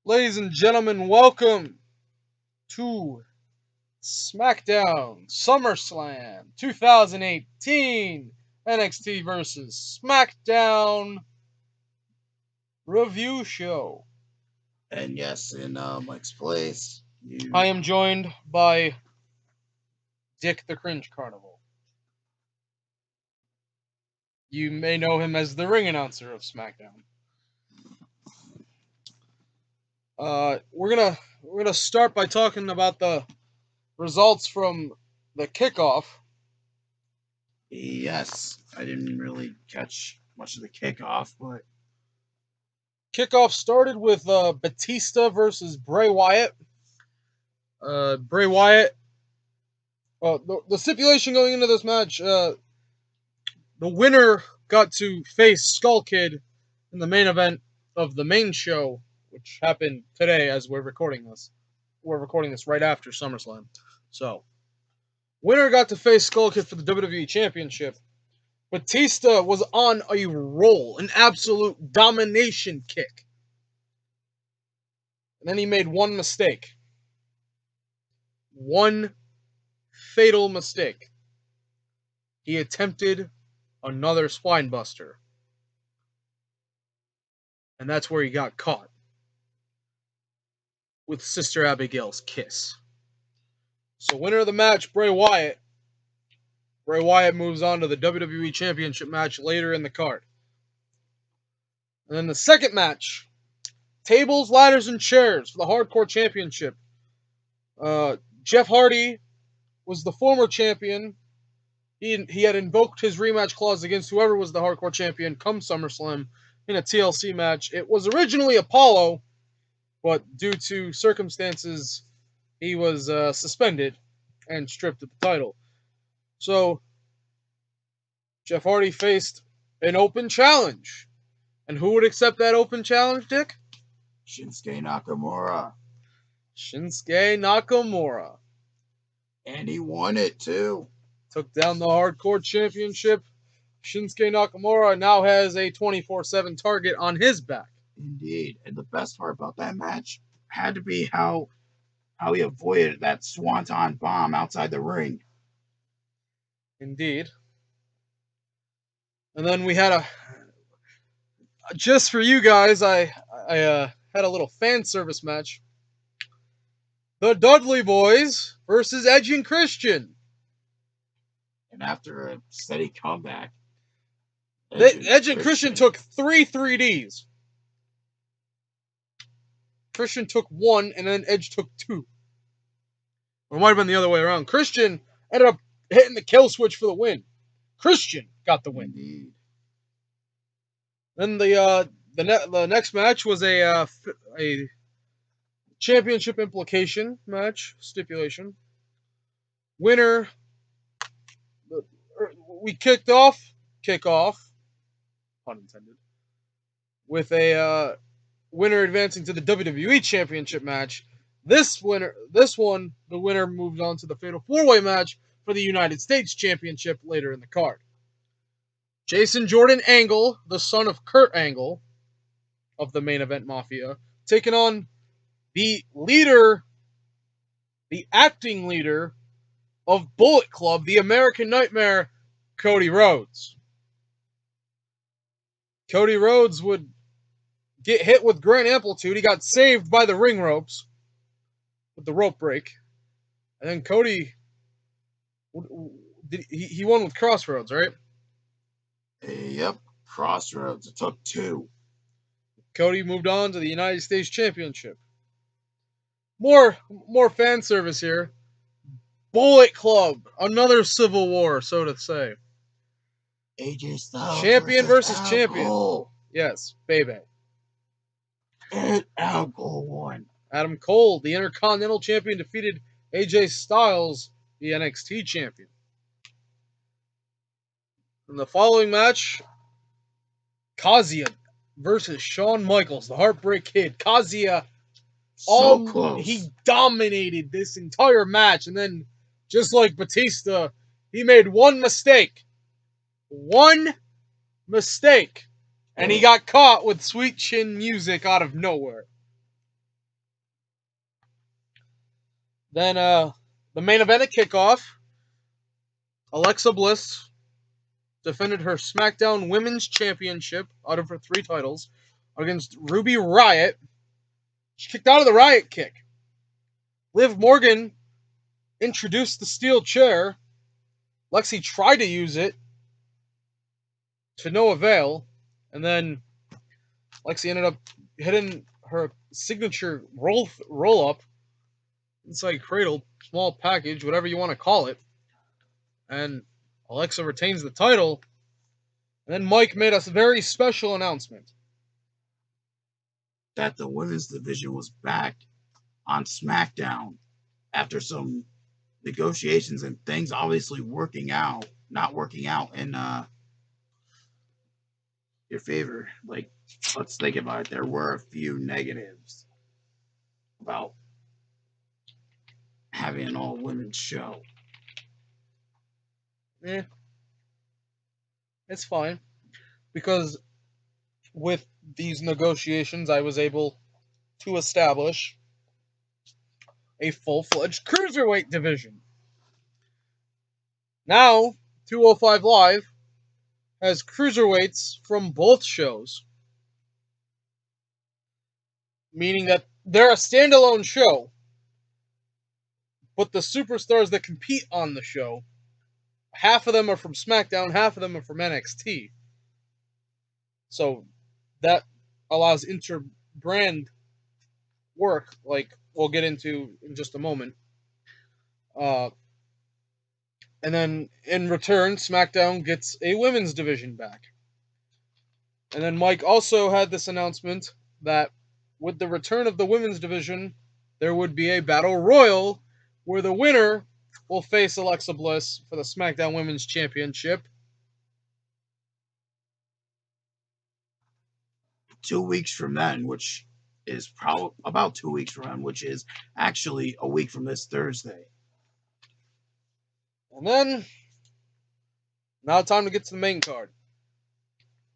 Ladies and gentlemen, welcome to SmackDown Summerslam 2018 NXT versus SmackDown review show. And yes, in Mike's place, I am joined by Dick the Cringe Carnival. You may know him as the ring announcer of SmackDown. We're gonna start by talking about the results from the kickoff. Yes, I didn't really catch much of the kickoff, but Kickoff started with Batista versus Bray Wyatt. Bray Wyatt. The stipulation going into this match, the winner got to face Skull Kid in the main event of the main show, which happened today as we're recording this. We're recording this right after SummerSlam. So, winner got to face Skull Kid for the WWE Championship. Batista was on a roll, an absolute domination kick. And then he made one mistake. One fatal mistake. He attempted another spine buster. And that's where he got caught. With Sister Abigail's kiss. So winner of the match, Bray Wyatt. Bray Wyatt moves on to the WWE Championship match later in the card. And then the second match, tables, ladders, and chairs for the Hardcore Championship. Jeff Hardy was the former champion. He had invoked his rematch clause against whoever was the Hardcore Champion come SummerSlam in a TLC match. It was originally Apollo, but due to circumstances, he was suspended and stripped of the title. So, Jeff Hardy faced an open challenge. And who would accept that open challenge, Dick? Shinsuke Nakamura. Shinsuke Nakamura. And he won it, too. Took down the Hardcore Championship. Shinsuke Nakamura now has a 24/7 target on his back. Indeed. And the best part about that match had to be how he avoided that swanton bomb outside the ring. Indeed. And then we had just for you guys, I had a little fan service match. The Dudley Boys versus Edge and Christian. And after a steady comeback, Edge and Christian took 3 3Ds. Christian took 1, and then Edge took 2. Or it might have been the other way around. Christian ended up hitting the kill switch for the win. Christian got the win. Indeed. Then the next match was a championship implication match stipulation. Winner. We kickoff, pun intended, with a winner advancing to the WWE Championship match. The winner moved on to the Fatal 4-Way match for the United States Championship later in the card. Jason Jordan Angle, the son of Kurt Angle, of the Main Event Mafia, taking on the acting leader of Bullet Club, the American Nightmare, Cody Rhodes. Cody Rhodes would get hit with great amplitude. He got saved by the ring ropes with the rope break. And then Cody, he won with Crossroads, right? Yep, Crossroads. It took 2. Cody moved on to the United States Championship. More fan service here. Bullet Club, another civil war, so to say. AJ Styles champion versus Adam champion. Cole. Yes, baby. And Adam Cole won. Adam Cole, the Intercontinental Champion, defeated AJ Styles, the NXT Champion. In the following match, Kazuya versus Shawn Michaels, the Heartbreak Kid. Kazuya, Close. He dominated this entire match, and then, just like Batista, he made one mistake. And he got caught with Sweet Chin music out of nowhere. Then the main event at Kickoff, Alexa Bliss defended her SmackDown Women's Championship out of her 3 titles against Ruby Riott. She kicked out of the Riott Kick. Liv Morgan introduced the steel chair. Lexi tried to use it to no avail, and then Lexi ended up hitting her signature roll up inside cradle, small package, whatever you want to call it, and Alexa retains the title. And then Mike made a very special announcement that the women's division was back on SmackDown after some negotiations and things obviously not working out in your favor. Like, let's think about it. There were a few negatives about having an all-women's show. It's fine, because with these negotiations, I was able to establish a full-fledged cruiserweight division. Now, 205 Live has cruiserweights from both shows, meaning that they're a standalone show, but the superstars that compete on the show, half of them are from SmackDown, half of them are from NXT. So that allows inter-brand work, like we'll get into in just a moment. And then in return, SmackDown gets a women's division back. And then Mike also had this announcement that with the return of the women's division, there would be a battle royal where the winner will face Alexa Bliss for the SmackDown Women's Championship. 2 weeks from then, which is probably about 2 weeks from then, which is actually a week from this Thursday. And then, now time to get to the main card.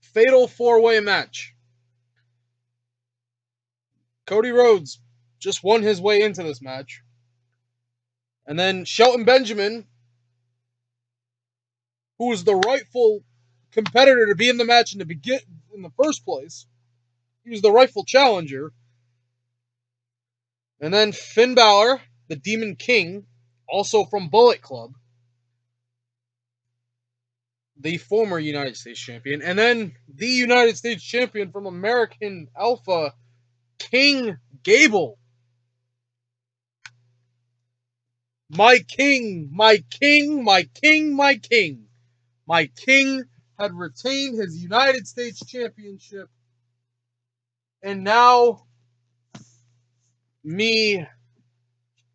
Fatal 4-way match. Cody Rhodes just won his way into this match. And then Shelton Benjamin, who was the rightful competitor to be in the match in the first place, he was the rightful challenger. And then Finn Balor, the Demon King, also from Bullet Club, the former United States champion, and then the United States champion from American Alpha, King Gable. My king, my king, my king, my king. My king had retained his United States championship, and now me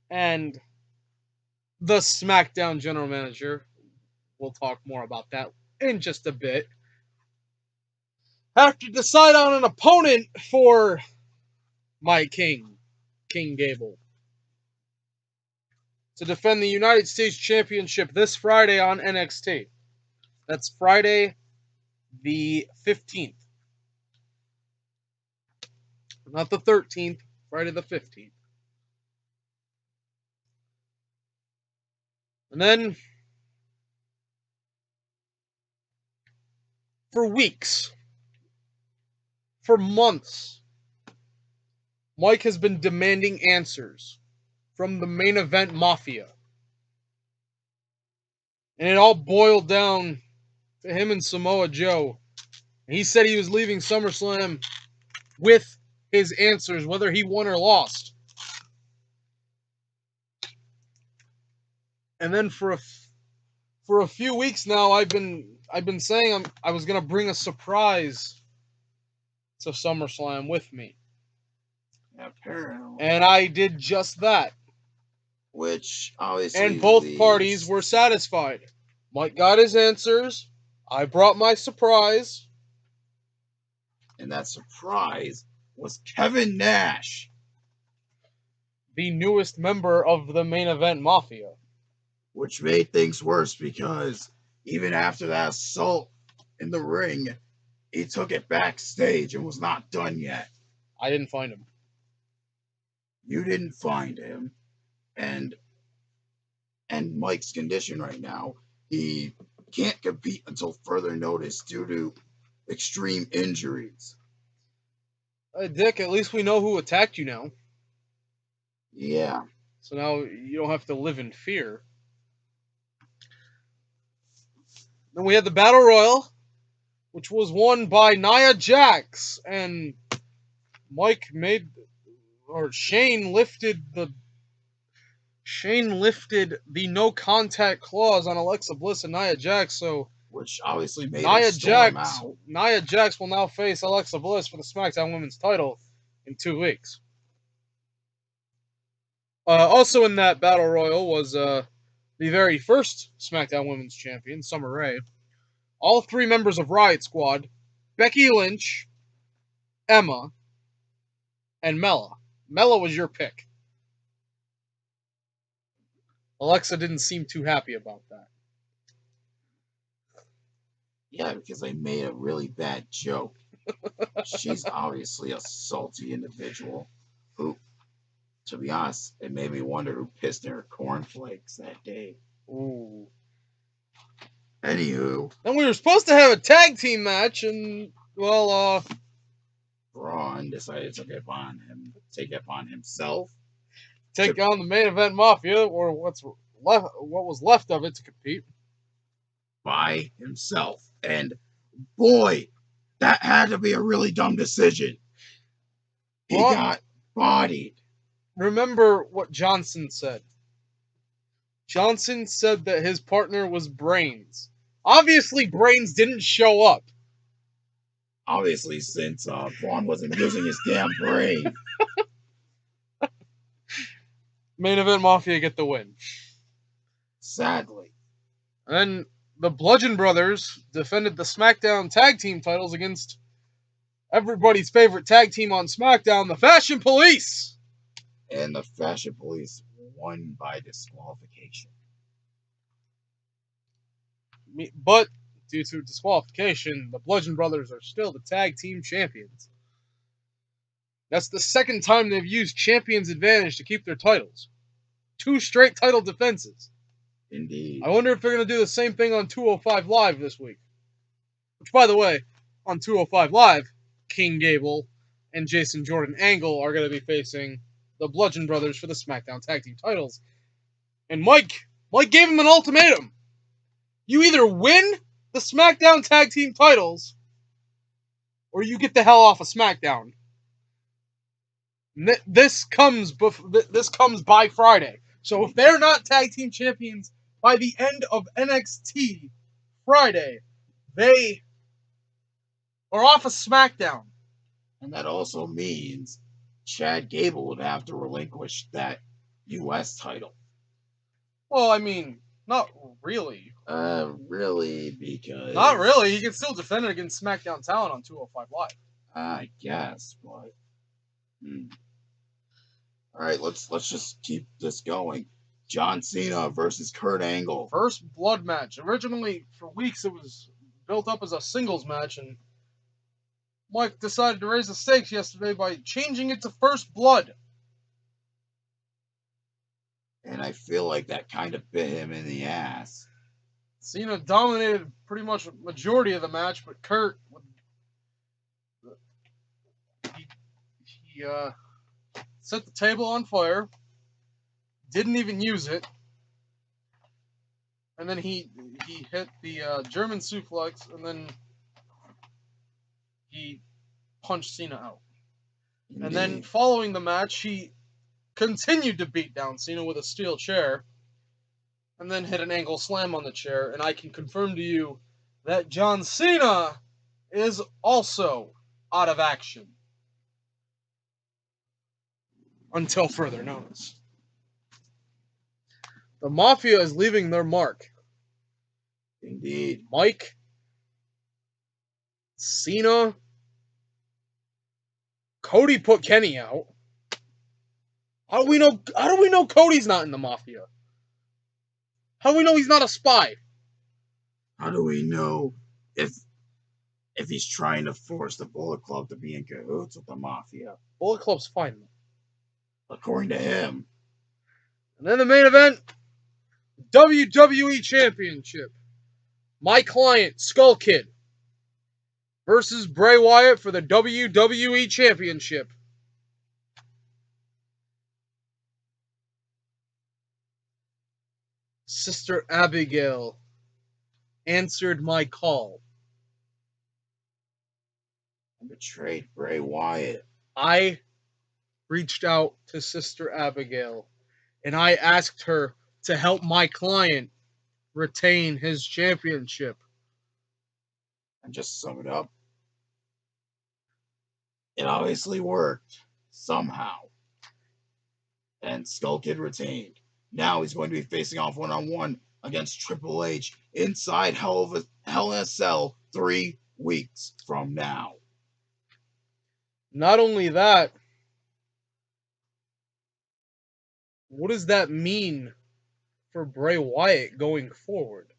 and the SmackDown general manager, we'll talk more about that in just a bit, have to decide on an opponent for my king, King Gable, to defend the United States Championship this Friday on NXT. That's Friday the 15th. Not the 13th, Friday the 15th. And then, for weeks, for months, Mike has been demanding answers from the main event mafia. And it all boiled down to him and Samoa Joe. He said he was leaving SummerSlam with his answers, whether he won or lost. And then for a few weeks now, I've been saying I was gonna bring a surprise to SummerSlam with me. Apparently. And I did just that. Which obviously. And both parties were satisfied. Mike got his answers. I brought my surprise. And that surprise was Kevin Nash, the newest member of the main event mafia. Which made things worse because even after that assault in the ring, he took it backstage and was not done yet. I didn't find him. You didn't find him. And and Mike's condition right now, he can't compete until further notice due to extreme injuries. Dick, at least we know who attacked you now. Yeah. So now you don't have to live in fear. Then we had the Battle Royal, which was won by Nia Jax, and Shane lifted the no contact clause on Alexa Bliss and Nia Jax, so which obviously made her storm out. Nia Jax will now face Alexa Bliss for the SmackDown Women's title in 2 weeks. Also in that Battle Royal was the very first SmackDown Women's Champion, Summer Rae. All 3 members of Riot Squad, Becky Lynch, Emma, and Mella. Mella was your pick. Alexa didn't seem too happy about that. Yeah, because they made a really bad joke. She's obviously a salty individual who, to be honest, it made me wonder who pissed in her cornflakes that day. Ooh. Anywho. Then we were supposed to have a tag team match, and, well, Braun decided to take it upon himself. Take on the main event Mafia, or what was left of it, to compete. By himself. And, boy, that had to be a really dumb decision. He got bodied. Remember what Johnson said. Johnson said that his partner was Brains. Obviously, Brains didn't show up. Obviously, since Braun wasn't using his damn brain. Main event Mafia get the win. Sadly. And then the Bludgeon Brothers defended the SmackDown tag team titles against everybody's favorite tag team on SmackDown, the Fashion Police. And the Fashion Police won by disqualification. But due to disqualification, the Bludgeon Brothers are still the tag team champions. That's the second time they've used Champion's Advantage to keep their titles. 2 straight title defenses. Indeed. I wonder if they're going to do the same thing on 205 Live this week. Which, by the way, on 205 Live, King Gable and Jason Jordan Angle are going to be facing the Bludgeon Brothers for the SmackDown Tag Team titles. And Mike gave him an ultimatum. You either win the SmackDown Tag Team titles, or you get the hell off of SmackDown. This comes by Friday. So if they're not Tag Team Champions by the end of NXT Friday, they are off of SmackDown. And that also means Chad Gable would have to relinquish that U.S. title. Well, I mean, not really. Really, because... Not really. He can still defend it against SmackDown talent on 205 Live. I guess, but... Alright, let's just keep this going. John Cena versus Kurt Angle. First blood match. Originally, for weeks, it was built up as a singles match, and Mike decided to raise the stakes yesterday by changing it to First Blood. And I feel like that kind of bit him in the ass. Cena dominated pretty much a majority of the match, but Kurt, he set the table on fire, didn't even use it, and then he hit the German suplex, and then he punched Cena out. Indeed. And then following the match, he continued to beat down Cena with a steel chair, and then hit an angle slam on the chair, and I can confirm to you that John Cena is also out of action. Until further notice. The Mafia is leaving their mark. Indeed. Mike, Cena, Cody put Kenny out. How do we know Cody's not in the Mafia? How do we know he's not a spy? How do we know if he's trying to force the Bullet Club to be in cahoots with the Mafia? Bullet Club's fine. According to him. And then the main event, WWE Championship. My client, Skull Kid, versus Bray Wyatt for the WWE Championship. Sister Abigail answered my call. I betrayed Bray Wyatt. I reached out to Sister Abigail and I asked her to help my client retain his championship. And just sum it up, it obviously worked somehow. And Skull Kid retained. Now he's going to be facing off one-on-one against Triple H inside Hell in a Cell 3 weeks from now. Not only that, what does that mean for Bray Wyatt going forward?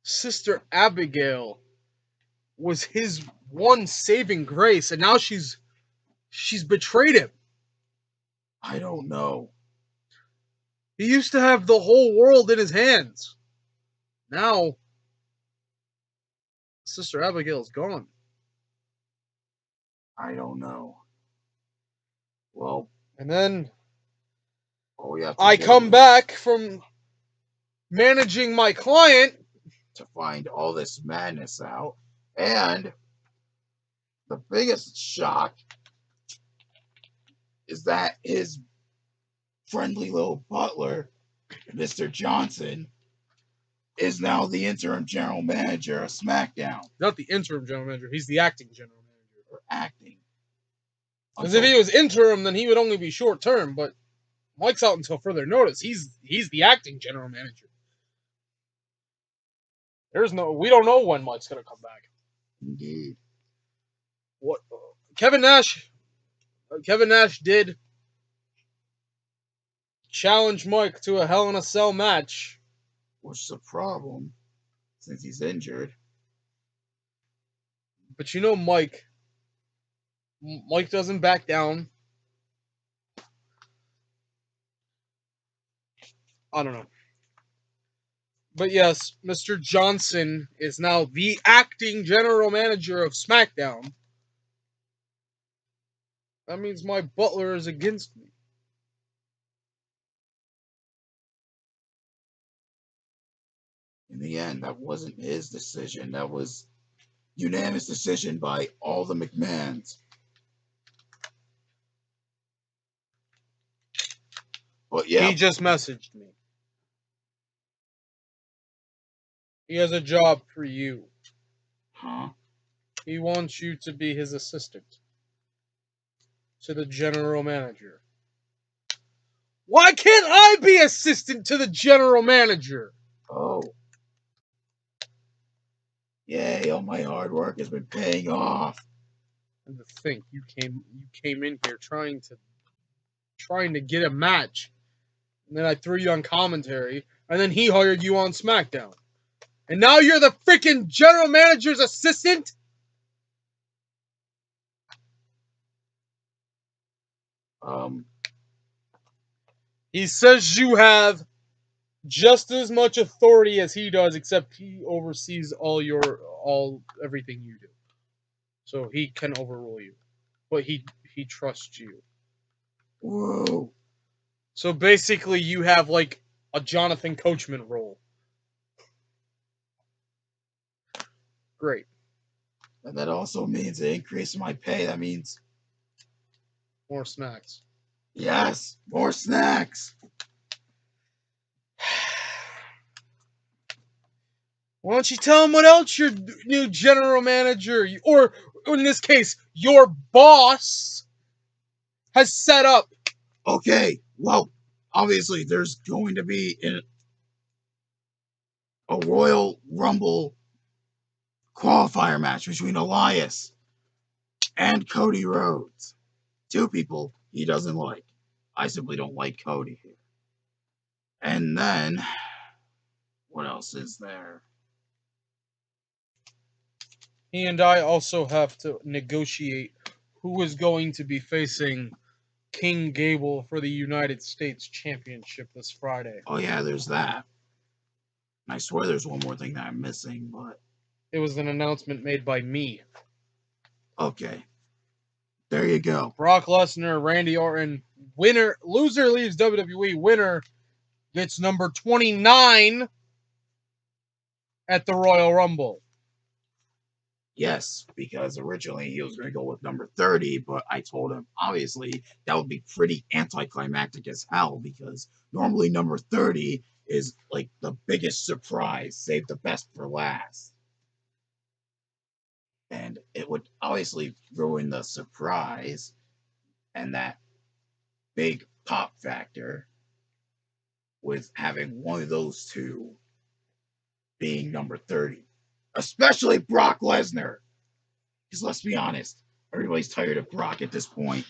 Sister Abigail was his one saving grace, and now she's betrayed him. I don't know. He used to have the whole world in his hands. Now, Sister Abigail's gone. I don't know. Well, and then I come back from managing my client to find all this madness out. And the biggest shock is that his friendly little butler, Mr. Johnson, is now the interim general manager of SmackDown. Not the interim general manager, he's the acting general manager. Or acting. Because if he was interim, then he would only be short term, but Mike's out until further notice. He's the acting general manager. We don't know when Mike's gonna come back. Indeed. What Kevin Nash did challenge Mike to a Hell in a Cell match. Which is a problem, since he's injured. But you know Mike doesn't back down. I don't know. But yes, Mr. Johnson is now the acting general manager of SmackDown. That means my butler is against me. In the end, that wasn't his decision. That was unanimous decision by all the McMahons. But yeah. He just messaged me. He has a job for you. Huh? He wants you to be his assistant to the general manager. Why can't I be assistant to the general manager? Oh. Yay, all my hard work has been paying off. And to think you came in here trying to get a match. And then I threw you on commentary, and then he hired you on SmackDown. And now you're the freaking general manager's assistant? He says you have just as much authority as he does, except he oversees everything you do. So he can overrule you. But he trusts you. Whoa. So basically you have like a Jonathan Coachman role. Great. And that also means an increase in my pay. That means more snacks. Yes, more snacks. Why don't you tell him what else your new general manager, or in this case, your boss, has set up? Okay, well, obviously there's going to be a Royal Rumble qualifier match between Elias and Cody Rhodes. Two people he doesn't like. I simply don't like Cody here. And then, what else is there? He and I also have to negotiate who is going to be facing King Gable for the United States Championship this Friday. Oh yeah, there's that. I swear there's one more thing that I'm missing, but It was an announcement made by me. okay. There you go. Brock Lesnar, Randy Orton, winner, loser leaves WWE, winner gets number 29 at the Royal Rumble. Yes, because originally he was going to go with number 30, but I told him, obviously, that would be pretty anticlimactic as hell, because normally number 30 is like the biggest surprise, save the best for last. And it would obviously ruin the surprise and that big pop factor with having one of those two being number 30. Especially Brock Lesnar. Because let's be honest, everybody's tired of Brock at this point.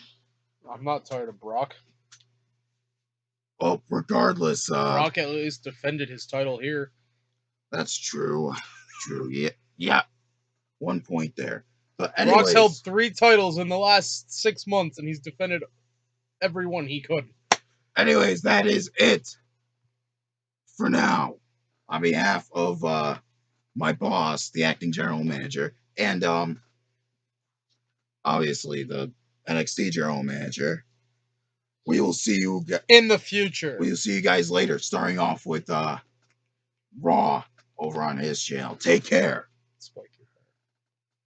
I'm not tired of Brock. Oh, regardless, Brock at least defended his title here. That's true. True. Yeah. 1 point there. But anyways, Brock's held 3 titles in the last 6 months, and he's defended every one he could. Anyways, that is it for now. On behalf of my boss, the acting general manager, and obviously the NXT general manager, we will see you in the future. We will see you guys later, starting off with Raw over on his channel. Take care. Spike.